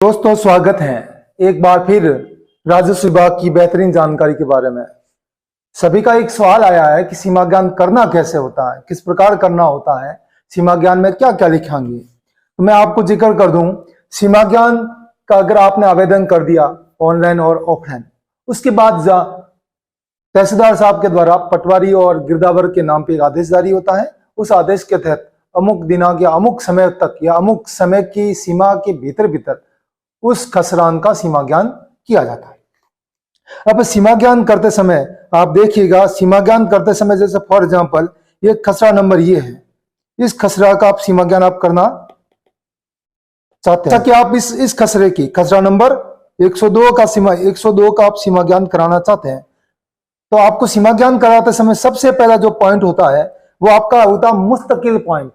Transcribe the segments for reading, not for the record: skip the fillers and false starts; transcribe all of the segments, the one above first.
दोस्तों स्वागत है एक बार फिर राजस्व विभाग की बेहतरीन जानकारी के बारे में। सभी का एक सवाल आया है कि सीमा ज्ञान करना कैसे होता है, किस प्रकार करना होता है, सीमा ज्ञान में क्या क्या लिखेंगे। तो मैं आपको जिक्र कर दूं, सीमा ज्ञान का अगर आपने आवेदन कर दिया ऑनलाइन और ऑफलाइन, उसके बाद तहसीलदार साहब के द्वारा पटवारी और गिरदावर के नाम पे एक आदेश जारी होता है। उस आदेश के तहत अमुक दिनांक या अमुक समय तक या अमुक समय की सीमा के भीतर उस खसरान का सीमा ज्ञान किया जाता है। अब सीमा ज्ञान करते समय आप देखिएगा, सीमा ज्ञान करते समय जैसे फॉर एग्जांपल ये खसरा नंबर ये है, इस खसरा का आप सीमा ज्ञान आप करना चाहते हैं कि आप इस खसरे की खसरा नंबर 102 का आप सीमा ज्ञान कराना चाहते हैं। तो आपको सीमा ज्ञान कराते समय सबसे पहला जो पॉइंट होता है वो आपका होता है मुस्तकिल पॉइंट।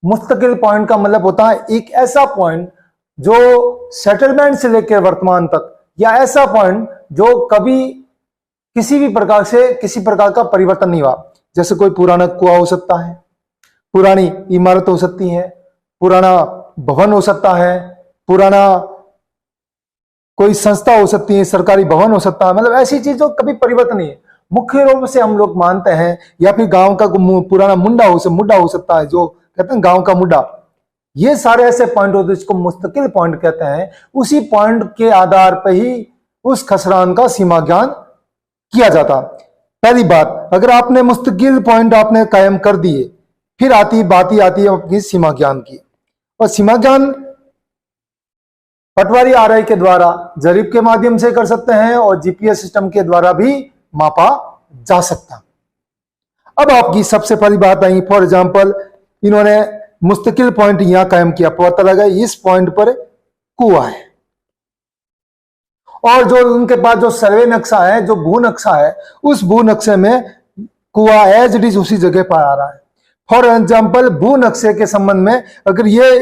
मुस्तकिल पॉइंट का मतलब होता है एक ऐसा पॉइंट जो सेटलमेंट से लेकर वर्तमान तक, या ऐसा पॉइंट जो कभी किसी भी प्रकार से किसी प्रकार का परिवर्तन नहीं हुआ। जैसे कोई पुराना कुआं हो सकता है, पुरानी इमारत हो सकती है, पुराना भवन हो सकता है, पुराना कोई संस्था हो सकती है, सरकारी भवन हो सकता है, मतलब ऐसी चीज जो कभी परिवर्तन नहीं है। मुख्य रूप से हम लोग मानते हैं, या फिर गांव का पुराना मुंडा हो सकता है, जो कहते हैं गांव का मुंडा। ये सारे ऐसे पॉइंट होते हैं जिसको मुस्तकिल पॉइंट कहते हैं। उसी पॉइंट के आधार पर ही उस खसरान का सीमा ज्ञान किया जाता। पहली बात, अगर आपने मुस्तकिल पॉइंट आपने कायम कर दिए, फिर बात आती है अपनी सीमा ज्ञान की। और सीमा ज्ञान पटवारी आरआई के द्वारा जरीब के माध्यम से कर सकते हैं और जीपीएस सिस्टम के द्वारा भी मापा जा सकता। अब आपकी सबसे पहली बात आई, फॉर एग्जाम्पल इन्होंने मुस्तकिल पॉइंट यहां कायम किया, पता लगा इस पॉइंट पर कुआं है, और जो उनके पास जो सर्वे नक्शा है, जो भू नक्शा है, उस भू नक्शे में कुआं एज इट इज उसी जगह पर आ रहा है। फॉर एग्जाम्पल भू नक्शे के संबंध में अगर ये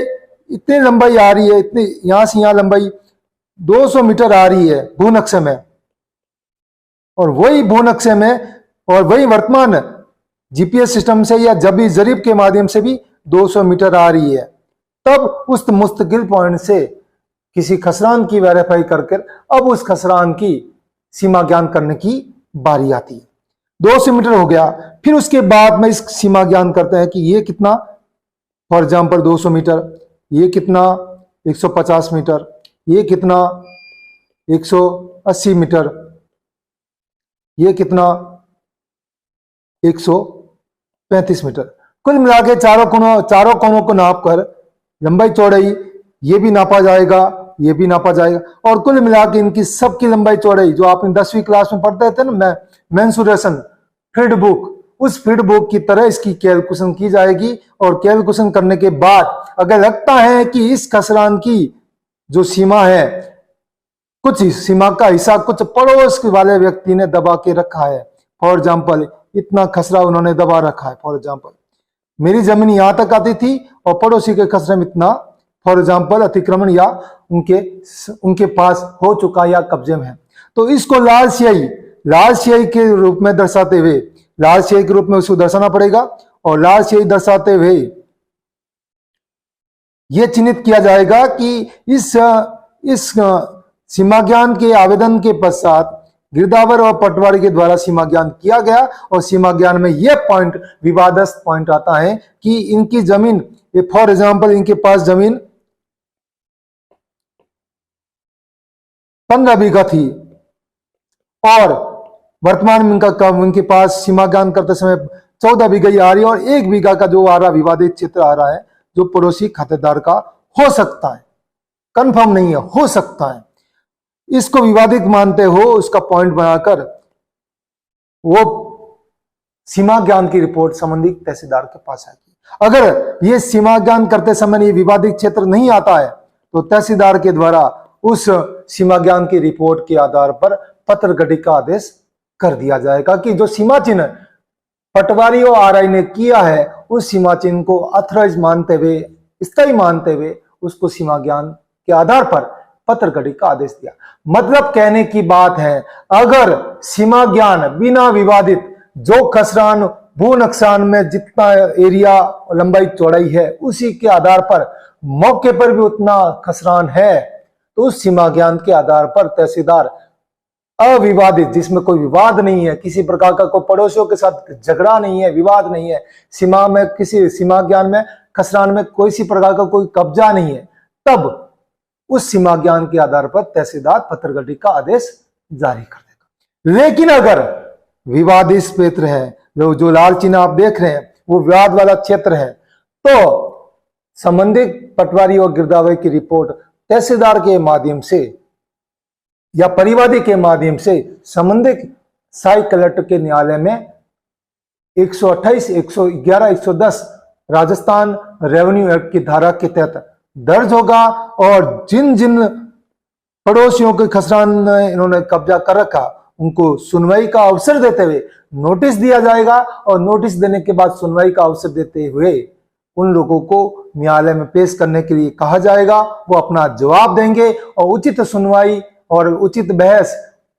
इतनी लंबाई आ रही है, इतनी यहां से यहां लंबाई 200 मीटर आ रही है भू नक्शे में, और वही भू नक्शे में और वही वर्तमान जीपीएस सिस्टम से या जबी जरीब के माध्यम से भी 200 मीटर आ रही है, तब उस मुस्तकिल पॉइंट से किसी खसरान की वेरीफाई करके अब उस खसरान की सीमा ज्ञान करने की बारी आती है। 200 मीटर हो गया, फिर उसके बाद में इस सीमा ज्ञान करते हैं कि ये कितना, फॉर एग्जाम्पल 200 मीटर, ये कितना 150 मीटर, ये कितना 180 मीटर, ये कितना 135 मीटर। कुल मिला के चारों कोनों को नाप कर लंबाई चौड़ाई ये भी नापा जाएगा, ये भी नापा जाएगा, और कुल मिला के इनकी सबकी लंबाई चौड़ाई जो आपने 10वीं क्लास में पढ़ते थे ना, मेंसुरेशन फीड बुक, उस फीड बुक की तरह इसकी कैलकुलेशन की जाएगी। और कैलकुलेशन करने के बाद अगर लगता है कि इस खसरान की जो सीमा है, कुछ सीमा का हिस्सा कुछ पड़ोस वाले व्यक्ति ने दबा के रखा है, फॉर एग्जाम्पल इतना खसरा उन्होंने दबा रखा है, फॉर एग्जाम्पल मेरी जमीन यहां तक आती थी और पड़ोसी के खसरे में इतना, फॉर एग्जाम्पल अतिक्रमण या उनके पास हो चुका या कब्जे में है, तो इसको लाल स्याही के रूप में दर्शाते हुए, लाल स्याही के रूप में उसको दर्शाना पड़ेगा। और लाल स्याही दर्शाते हुए यह चिन्हित किया जाएगा कि इस सीमा ज्ञान के आवेदन के पश्चात गिरदावर और पटवारी के द्वारा सीमा ज्ञान किया गया। और सीमा ज्ञान में यह पॉइंट विवादस्थ पॉइंट आता है कि इनकी जमीन, फॉर एग्जाम्पल इनके पास जमीन 15 बीघा थी और वर्तमान में उनके पास सीमा ज्ञान करते समय 14 बीघा ही आ रही है, और 1 बीघा का जो आ रहा विवादित क्षेत्र आ रहा है जो पड़ोसी खातेदार का हो सकता है, कंफर्म नहीं है, हो सकता है, इसको विवादित मानते हो उसका पॉइंट बनाकर वो सीमा ज्ञान की रिपोर्ट संबंधित तहसीलदार के पास आएगी। अगर ये सीमा ज्ञान करते समय ये विवादित क्षेत्र नहीं आता है तो तहसीलदार के द्वारा उस सीमा ज्ञान की रिपोर्ट के आधार पर पत्र गठित का आदेश कर दिया जाएगा कि जो सीमा चिन्ह पटवारी और आरआई ने किया है उस सीमा चिन्ह को अथराइज मानते हुए, स्थायी मानते हुए उसको सीमा ज्ञान के आधार पर पत्र गठित का आदेश दिया। मतलब कहने की बात है, अगर सीमा ज्ञान बिना विवादित जो खसरान भू नक्शान में जितना एरिया लंबाई चौड़ाई है उसी के आधार पर मौके पर भी उतना खसरान है तो उस सीमा ज्ञान के आधार पर तहसीलदार अविवादित, जिसमें कोई विवाद नहीं है, किसी प्रकार का कोई पड़ोसियों के साथ झगड़ा नहीं है, विवाद नहीं है, सीमा में किसी सीमा ज्ञान में खसरान में कोई सी प्रकार का कोई कब्जा नहीं है, तब उस सीमा ज्ञान के आधार पर तहसीलदार पत्रगति का आदेश जारी कर देगा। लेकिन अगर विवादित क्षेत्र है, जो लाल चिन्ह आप देख रहे हैं वो विवाद वाला क्षेत्र है, तो संबंधित पटवारी और गिरदावरी की रिपोर्ट तहसीलदार के माध्यम से या परिवादी के माध्यम से संबंधित सहायक कलेक्टर के न्यायालय में 128, 111, 110 राजस्थान रेवेन्यू एक्ट की धारा के तहत दर्ज होगा और जिन जिन पड़ोसियों के खसरान में इन्होंने कब्जा कर रखा उनको सुनवाई का अवसर देते हुए नोटिस दिया जाएगा और नोटिस देने के बाद सुनवाई का अवसर देते हुए उन लोगों को न्यायालय में पेश करने के लिए कहा जाएगा। वो अपना जवाब देंगे और उचित सुनवाई और उचित बहस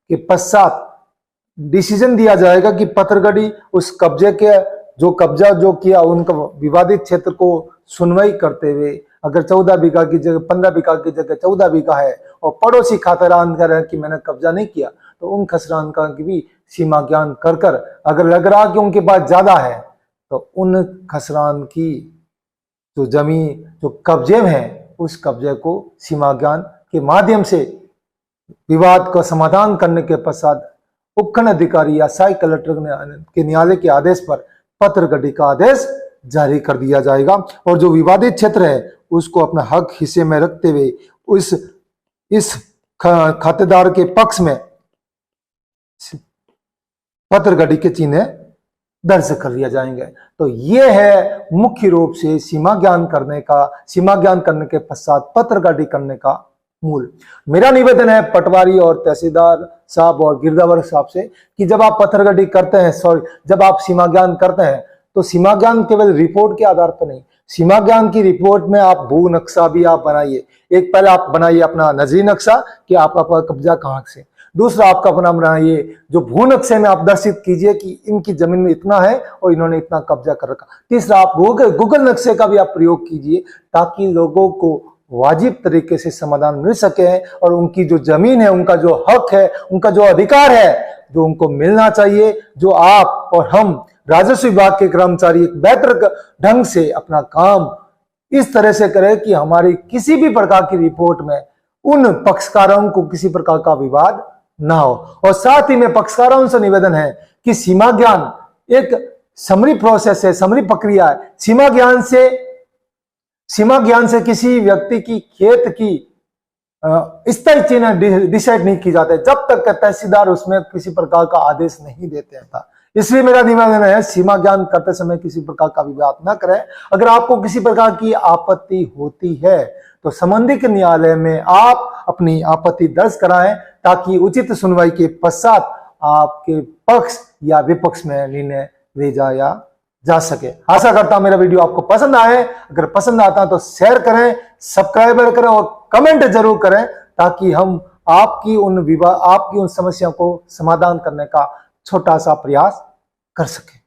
के पश्चात डिसीजन दिया जाएगा कि पत्रगढ़ी उस कब्जे के कब्जा जो किया उनका विवादित क्षेत्र को सुनवाई करते हुए अगर 14 बीघा की जगह 15 बीघा की जगह 14 बीघा है और पड़ोसी खातरान कर रहे हैं कि मैंने कब्जा नहीं किया, तो उन खसरान का की भी सीमा ज्ञान कर अगर लग रहा कि उनके पास ज्यादा है तो उन खसरान की जो जमीन जो कब्जे में है उस कब्जे को सीमा ज्ञान के माध्यम से विवाद का समाधान करने के पश्चात उपखंड अधिकारी या सहायक कलेक्टर के न्यायालय के आदेश पर पत्रगति का आदेश जारी कर दिया जाएगा और जो विवादित क्षेत्र है उसको अपना हक हिस्से में रखते हुए इस खातेदार के पक्ष में पत्रगति के चिन्ह दर्ज कर लिया जाएंगे। तो ये है मुख्य रूप से सीमा ज्ञान करने के पश्चात पत्रगति करने का मूल। मेरा निवेदन है पटवारी और तहसीलदार साहब और गिरदावर साहब से कि जब आप पत्रगति करते हैं, जब आप सीमा ज्ञान करते हैं तो सीमा ज्ञान केवल रिपोर्ट के आधार पर नहीं, सीमा ज्ञान की रिपोर्ट में आप भू नक्शा भी आप बनाइए। एक पहले आप बनाइए अपना नजरी नक्शा कि आपका कब्जा कहाँ से, दूसरा आपका अपना बनाइए जो भू नक्शे में आप दर्शित कीजिए कि इनकी जमीन में इतना है और इन्होंने इतना कब्जा कर रखा। तीसरा आप गूगल नक्शे का भी आप प्रयोग कीजिए ताकि लोगों को वाजिब तरीके से समाधान मिल सके और उनकी जो जमीन है, उनका जो हक है, उनका जो अधिकार है जो उनको मिलना चाहिए, जो आप और हम राजस्व विभाग के कर्मचारी एक बेहतर ढंग से अपना काम इस तरह से करें कि हमारी किसी भी प्रकार की रिपोर्ट में उन पक्षकारों को किसी प्रकार का विवाद ना हो। और साथ ही में पक्षकारों से निवेदन है कि सीमा ज्ञान एक समरी प्रोसेस है, समरी प्रक्रिया है। सीमा ज्ञान से किसी व्यक्ति की खेत की स्थायी चिन्ह डिसाइड नहीं की जाते जब तक तहसीलदार उसमें किसी प्रकार का आदेश नहीं देते था। इसलिए मेरा निवेदन है सीमा ज्ञान करते समय किसी प्रकार का विवाद न करें। अगर आपको किसी प्रकार की आपत्ति होती है तो संबंधित न्यायालय में आप अपनी आपत्ति दर्ज कराएं ताकि उचित सुनवाई के पश्चात आपके पक्ष या विपक्ष में निर्णय ले जाया जा सके। आशा करता हूं मेरा वीडियो आपको पसंद आए। अगर पसंद आता तो शेयर करें, सब्सक्राइब करें और कमेंट जरूर करें ताकि हम आपकी उन समस्याओं को समाधान करने का छोटा सा प्रयास कर सके।